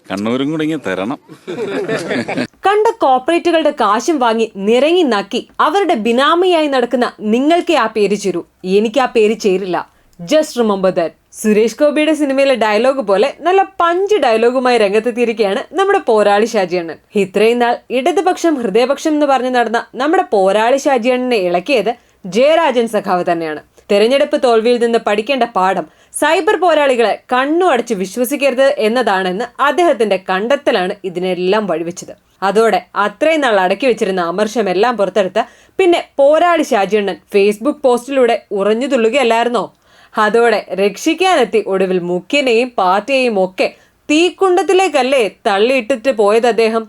കണ്ണൂരും കൂടി ഇങ്ങനെ തരണം. കണ്ട കോർപ്പറേറ്റുകളുടെ കാശും വാങ്ങി നിറങ്ങി നക്കി അവരുടെ ബിനാമിയായി നടക്കുന്ന നിങ്ങൾക്ക് ആ പേര് ചേരൂ, എനിക്ക് ആ പേര് ചേരില്ല. Just remember that. സുരേഷ് ഗോപിയുടെ സിനിമയിലെ ഡയലോഗ് പോലെ നല്ല പഞ്ച് ഡയലോഗുമായി രംഗത്തെത്തിയിരിക്കുകയാണ് നമ്മുടെ പോരാളി ഷാജിയണ്ണൻ. ഇത്രയും നാൾ ഇടതുപക്ഷം ഹൃദയപക്ഷം എന്ന് പറഞ്ഞു നടന്ന നമ്മുടെ പോരാളി ഷാജിയണ്ണനെ ഇളക്കിയത് ജയരാജൻ സഖാവ് തന്നെയാണ്. തെരഞ്ഞെടുപ്പ് തോൽവിയിൽ നിന്ന് പഠിക്കേണ്ട പാഠം സൈബർ പോരാളികളെ കണ്ണു അടച്ച് വിശ്വസിക്കരുത് എന്നതാണെന്ന് അദ്ദേഹത്തിന്റെ കണ്ടെത്തലാണ് ഇതിനെല്ലാം വഴിവെച്ചത്. അതോടെ അത്രയും നാൾ അടക്കി വെച്ചിരുന്ന അമർഷമെല്ലാം പുറത്തെടുത്ത പിന്നെ പോരാളി ഷാജിയണ്ണൻ ഫേസ്ബുക്ക് പോസ്റ്റിലൂടെ ഉറഞ്ഞു തുള്ളുകയല്ലായിരുന്നോ? അതോടെ രക്ഷിക്കാനെത്തി ഒടുവിൽ മുഖ്യനെയും പാർട്ടിയെയും ഒക്കെ തീക്കുണ്ടത്തിലേക്കല്ലേ തള്ളിയിട്ടിട്ട് പോയത് അദ്ദേഹം.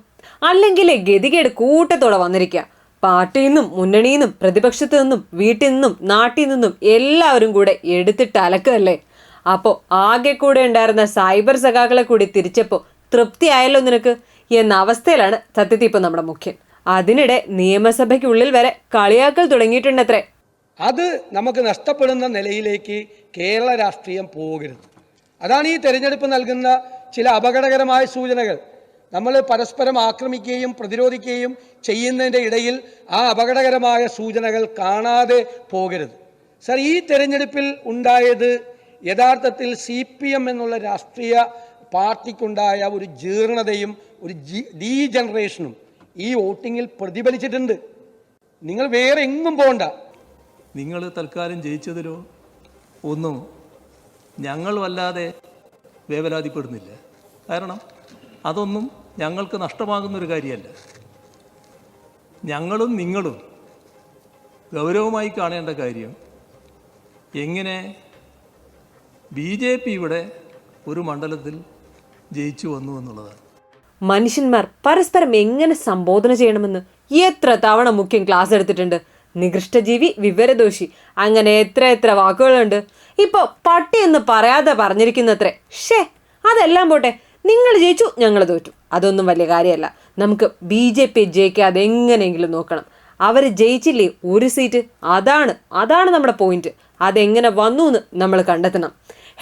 അല്ലെങ്കിൽ ഗതികേട് കൂട്ടത്തോടെ വന്നിരിക്കുക. പാർട്ടിയിൽ നിന്നും മുന്നണിയിൽ നിന്നും പ്രതിപക്ഷത്തു നിന്നും വീട്ടിൽ നിന്നും നാട്ടിൽ നിന്നും എല്ലാവരും കൂടെ എടുത്തിട്ട് അലക്കല്ലേ. അപ്പോൾ ആകെ കൂടെ ഉണ്ടായിരുന്ന സൈബർ സഖാക്കളെ കൂടി തിരിച്ചപ്പോൾ തൃപ്തിയായല്ലോ നിനക്ക് എന്ന അവസ്ഥയിലാണ് സത്യത്തിൽ ഇപ്പം നമ്മുടെ മുഖ്യൻ. അതിനിടെ നിയമസഭയ്ക്കുള്ളിൽ വരെ കളിയാക്കൽ തുടങ്ങിയിട്ടുണ്ടത്രേ. അത് നമുക്ക് നഷ്ടപ്പെടുന്ന നിലയിലേക്ക് കേരള രാഷ്ട്രീയം പോകരുത്. അതാണ് ഈ തെരഞ്ഞെടുപ്പ് നൽകുന്ന ചില അപകടകരമായ സൂചനകൾ. നമ്മൾ പരസ്പരം ആക്രമിക്കുകയും പ്രതിരോധിക്കുകയും ചെയ്യുന്നതിൻ്റെ ഇടയിൽ ആ അപകടകരമായ സൂചനകൾ കാണാതെ പോകരുത്. സർ, ഈ തെരഞ്ഞെടുപ്പിൽ ഉണ്ടായത് യഥാർത്ഥത്തിൽ CPM എന്നുള്ള രാഷ്ട്രീയ പാർട്ടിക്കുണ്ടായ ഒരു ജീർണതയും ഒരു ഡീജനറേഷനും ഈ വോട്ടിങ്ങിൽ പ്രതിഫലിച്ചിട്ടുണ്ട്. നിങ്ങൾ വേറെ എങ്ങും പോകണ്ട. നിങ്ങൾ തൽക്കാലം ജയിച്ചതിലോ ഒന്നും ഞങ്ങൾ വല്ലാതെ വേവലാതിപ്പെടുന്നില്ല. കാരണം അതൊന്നും ഞങ്ങൾക്ക് നഷ്ടമാകുന്നൊരു കാര്യമല്ല. ഞങ്ങളും നിങ്ങളും ഗൗരവമായി കാണേണ്ട കാര്യം എങ്ങനെ BJP ഇവിടെ ഒരു മണ്ഡലത്തിൽ ജയിച്ചു വന്നു എന്നുള്ളതാണ്. മനുഷ്യന്മാർ പരസ്പരം എങ്ങനെ സംബോധന ചെയ്യണമെന്ന് എത്ര തവണ മുഖ്യൻ ക്ലാസ് എടുത്തിട്ടുണ്ട്. നികൃഷ്ടജീവി, വിവരദോഷി, അങ്ങനെ എത്ര വാക്കുകളുണ്ട്. ഇപ്പോൾ പട്ടി എന്ന് പറയാതെ പറഞ്ഞിരിക്കുന്നത്രേ. അതെല്ലാം പോട്ടെ, നിങ്ങൾ ജയിച്ചു ഞങ്ങൾ തോറ്റു, അതൊന്നും വലിയ കാര്യമല്ല. നമുക്ക് BJP ജയിക്കാതെ എങ്ങനെയെങ്കിലും നോക്കണം. അവർ ജയിച്ചില്ലേ ഒരു സീറ്റ്, അതാണ് നമ്മുടെ പോയിന്റ്. അതെങ്ങനെ വന്നു എന്ന് നമ്മൾ കണ്ടെത്തണം.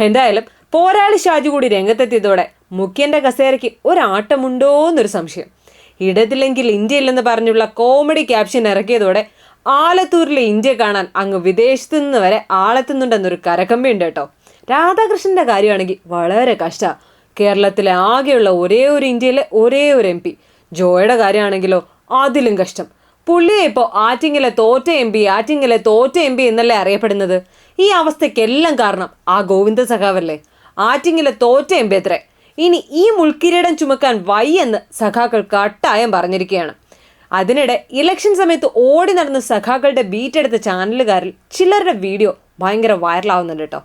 എന്തായാലും പോരാളി ഷാജി കൂടി രംഗത്തെത്തിയതോടെ മുഖ്യന്റെ കസേരയ്ക്ക് ഒരാട്ടമുണ്ടോ എന്നൊരു സംശയം. ഇടതില്ലെങ്കിൽ ഇന്ത്യയില്ലെന്ന് പറഞ്ഞുള്ള കോമഡി ക്യാപ്ഷൻ ഇറക്കിയതോടെ ആലത്തൂരിലെ ഇന്ത്യ കാണാൻ അങ്ങ് വിദേശത്തു നിന്ന് വരെ ആളെത്തുന്നുണ്ടെന്നൊരു കരകമ്പി ഉണ്ട് കേട്ടോ. രാധാകൃഷ്ണന്റെ കാര്യമാണെങ്കിൽ വളരെ കഷ്ടമാണ്. കേരളത്തിലെ ആകെയുള്ള ഒരേ ഒരു ഇന്ത്യയിലെ ഒരേ ഒരു MP. ജോയുടെ കാര്യമാണെങ്കിലോ അതിലും കഷ്ടം. പുള്ളിയെ ഇപ്പോൾ ആറ്റിങ്ങലെ തോറ്റ MP എന്നല്ലേ അറിയപ്പെടുന്നത്. ഈ അവസ്ഥയ്ക്കെല്ലാം കാരണം ആ ഗോവിന്ദ സഖാവല്ലേ. ആറ്റിങ്ങലെ തോറ്റ MP അത്രേ. ഇനി ഈ മുൾക്കിരീടം ചുമക്കാൻ വയ്യെന്ന് സഖാക്കൾ കട്ടായം പറഞ്ഞിരിക്കുകയാണ്. അതിനിടെ ഇലക്ഷൻ സമയത്ത് ഓടി നടന്ന സഖാക്കളുടെ ബീറ്റെടുത്ത ചാനലുകാരിൽ ചിലരുടെ വീഡിയോ ഭയങ്കര വൈറലാവുന്നുണ്ട് കേട്ടോ.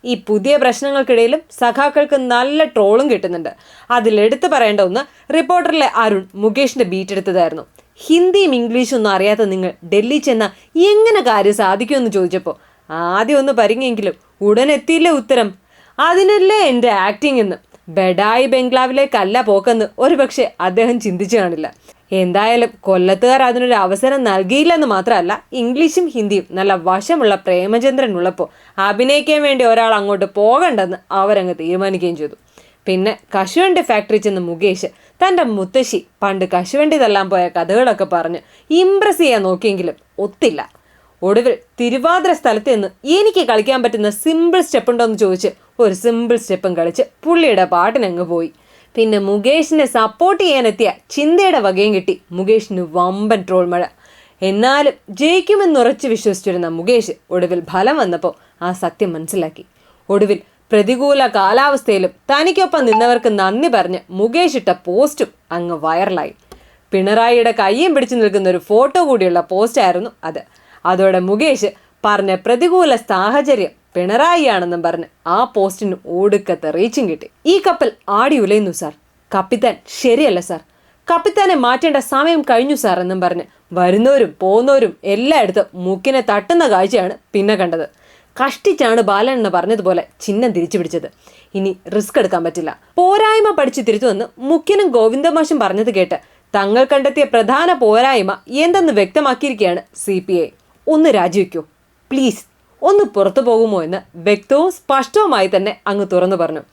ഈ പുതിയ പ്രശ്നങ്ങൾക്കിടയിലും സഖാക്കൾക്ക് നല്ല ട്രോളും കിട്ടുന്നുണ്ട്. അതിലെടുത്ത് പറയേണ്ട ഒന്ന് റിപ്പോർട്ടറിലെ അരുൺ മുകേഷിന്റെ ബീറ്റെടുത്തതായിരുന്നു. ഹിന്ദിയും ഇംഗ്ലീഷും ഒന്നും അറിയാത്ത നിങ്ങൾ ഡൽഹി ചെന്നാൽ എങ്ങനെ കാര്യം സാധിക്കുമെന്ന് ചോദിച്ചപ്പോൾ ആദ്യം ഒന്ന് പരിങ്ങിയെങ്കിലും ഉടനെത്തിയില്ലേ ഉത്തരം. അതിനല്ലേ എൻ്റെ ആക്ടിങ് എന്ന്. ബെഡായി ബംഗ്ലാവിലേക്കല്ല പോക്കെന്ന് ഒരുപക്ഷെ അദ്ദേഹം ചിന്തിച്ചു കാണില്ല. എന്തായാലും കൊല്ലത്തുകാർ അതിനൊരു അവസരം നൽകിയില്ലെന്ന് മാത്രമല്ല, ഇംഗ്ലീഷും ഹിന്ദിയും നല്ല വശമുള്ള പ്രേമചന്ദ്രൻ ഉള്ളപ്പോൾ അഭിനയിക്കാൻ വേണ്ടി ഒരാൾ അങ്ങോട്ട് പോകണ്ടെന്ന് അവരങ്ങ് തീരുമാനിക്കുകയും ചെയ്തു. പിന്നെ കശുവണ്ടി ഫാക്ടറി ചെന്ന് മുകേഷ് തൻ്റെ മുത്തശ്ശി പണ്ട് കശുവണ്ടി തല്ലാൻ പോയ കഥകളൊക്കെ പറഞ്ഞ് ഇംപ്രസ് ചെയ്യാൻ നോക്കിയെങ്കിലും ഒത്തില്ല. ഒടുവിൽ തിരുവാതിര സ്ഥലത്ത് നിന്ന് എനിക്ക് കളിക്കാൻ പറ്റുന്ന സിമ്പിൾ സ്റ്റെപ്പ് ഉണ്ടോ എന്ന് ചോദിച്ച് ഒരു സിമ്പിൾ സ്റ്റെപ്പും കളിച്ച് പുള്ളിയുടെ പാട്ടിനങ്ങ് പോയി. പിന്നെ മുകേഷിനെ സപ്പോർട്ട് ചെയ്യാനെത്തിയ ചിന്തയുടെ വകയും കിട്ടി മുകേഷിന് വമ്പൻ ട്രോൾ മഴ. എന്നാലും ജയിക്കുമെന്നുറച്ച് വിശ്വസിച്ചിരുന്ന മുകേഷ് ഒടുവിൽ ഫലം വന്നപ്പോൾ ആ സത്യം മനസ്സിലാക്കി. ഒടുവിൽ പ്രതികൂല കാലാവസ്ഥയിലും തനിക്കൊപ്പം നിന്നവർക്ക് നന്ദി പറഞ്ഞ് മുകേഷ് ഇട്ട പോസ്റ്റും അങ്ങ് വൈറലായി. പിണറായിയുടെ കയ്യും പിടിച്ചു നിൽക്കുന്ന ഒരു ഫോട്ടോ കൂടിയുള്ള പോസ്റ്റായിരുന്നു അത്. അതോടെ മുകേഷ് പറഞ്ഞ പ്രതികൂല സാഹചര്യം പിണറായിയാണെന്നും പറഞ്ഞ് ആ പോസ്റ്റിന് ഒടുക്കത്തെ റീച്ചും കിട്ടി. ഈ കപ്പൽ ആടി ഉലയുന്നു സാർ, കപ്പിത്താൻ ശരിയല്ല സാർ, കപ്പിത്താനെ മാറ്റേണ്ട സമയം കഴിഞ്ഞു സാർ എന്നും പറഞ്ഞ് വരുന്നവരും പോകുന്നവരും എല്ലായിടത്തും മൂക്കിനെ തട്ടുന്ന കാഴ്ചയാണ് പിന്നെ കണ്ടത്. കഷ്ടിച്ചാണ് ബാലൻ എന്ന് പറഞ്ഞതുപോലെ ചിഹ്നം തിരിച്ചു പിടിച്ചത്. ഇനി റിസ്ക് എടുക്കാൻ പറ്റില്ല. പോരായ്മ പഠിച്ച് തിരുത്തുമെന്ന് മുഖ്യനും ഗോവിന്ദമാഷും പറഞ്ഞത് കേട്ട് തങ്ങൾ കണ്ടെത്തിയ പ്രധാന പോരായ്മ എന്തെന്ന് വ്യക്തമാക്കിയിരിക്കുകയാണ് CPI. ഒന്ന് രാജിവെക്കൂ പ്ലീസ്, ഒന്ന് പുറത്തു പോകുമോ എന്ന് വ്യക്തവും സ്പഷ്ടവുമായി തന്നെ അങ്ങ് തുറന്നു പറഞ്ഞു.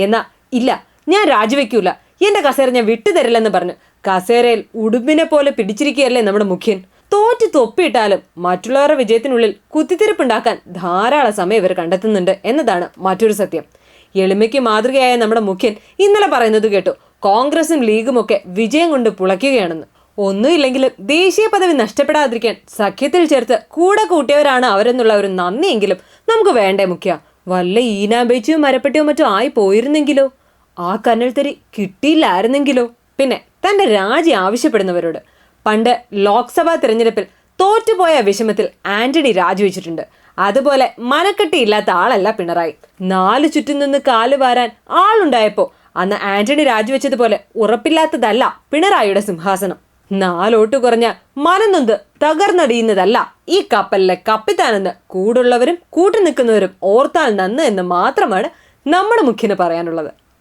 എന്നാ ഇല്ല, ഞാൻ രാജിവെക്കൂല, എന്റെ കസേര ഞാൻ വിട്ടുതരില്ലെന്ന് പറഞ്ഞു കസേരയിൽ ഉടുമ്പിനെ പോലെ പിടിച്ചിരിക്കുകയല്ലേ നമ്മുടെ മുഖ്യൻ. തോറ്റ് തൊപ്പിയിട്ടാലും മറ്റുള്ളവരുടെ വിജയത്തിനുള്ളിൽ കുത്തിത്തിരിപ്പുണ്ടാക്കാൻ ധാരാളം സമയം ഇവർ കണ്ടെത്തുന്നുണ്ട് എന്നതാണ് മറ്റൊരു സത്യം. എളിമയ്ക്ക് മാതൃകയായ നമ്മുടെ മുഖ്യൻ ഇന്നലെ പറയുന്നത് കേട്ടു, കോൺഗ്രസും ലീഗും ഒക്കെ വിജയം കൊണ്ട് പുളയ്ക്കുകയാണെന്ന്. ഒന്നുമില്ലെങ്കിലും ദേശീയ പദവി നഷ്ടപ്പെടാതിരിക്കാൻ സഖ്യത്തിൽ ചേർത്ത് കൂടെ കൂട്ടിയവരാണ് അവരെന്നുള്ള ഒരു നന്ദിയെങ്കിലും നമുക്ക് വേണ്ടേ മുഖ്യ. വല്ല ഈനാമ്പേച്ചിയോ മരപ്പെട്ടിയോ മറ്റോ ആയി പോയിരുന്നെങ്കിലോ, ആ കനൽത്തരി കിട്ടിയില്ലായിരുന്നെങ്കിലോ. പിന്നെ തന്റെ രാജി ആവശ്യപ്പെടുന്നവരോട് പണ്ട് ലോക്സഭാ തിരഞ്ഞെടുപ്പിൽ തോറ്റുപോയ വിഷമത്തിൽ ആന്റണി രാജിവെച്ചിട്ടുണ്ട്. അതുപോലെ മനക്കെട്ടിയില്ലാത്ത ആളല്ല പിണറായി. 4 ചുറ്റും നിന്ന് കാല് വാരാൻ ആളുണ്ടായപ്പോ അന്ന് ആന്റണി രാജിവെച്ചതുപോലെ ഉറപ്പില്ലാത്തതല്ല പിണറായിയുടെ സിംഹാസനം. 4 വോട്ട് കുറഞ്ഞ മനംനൊന്ത് തകർന്നടിയുന്നതല്ല ഈ കപ്പലിലെ കപ്പിത്താനെന്ന് കൂടുള്ളവരും കൂട്ടുനിൽക്കുന്നവരും ഓർത്താൽ നന്ന് എന്ന് മാത്രമാണ് നമ്മുടെ മുഖ്യന് പറയാനുള്ളത്.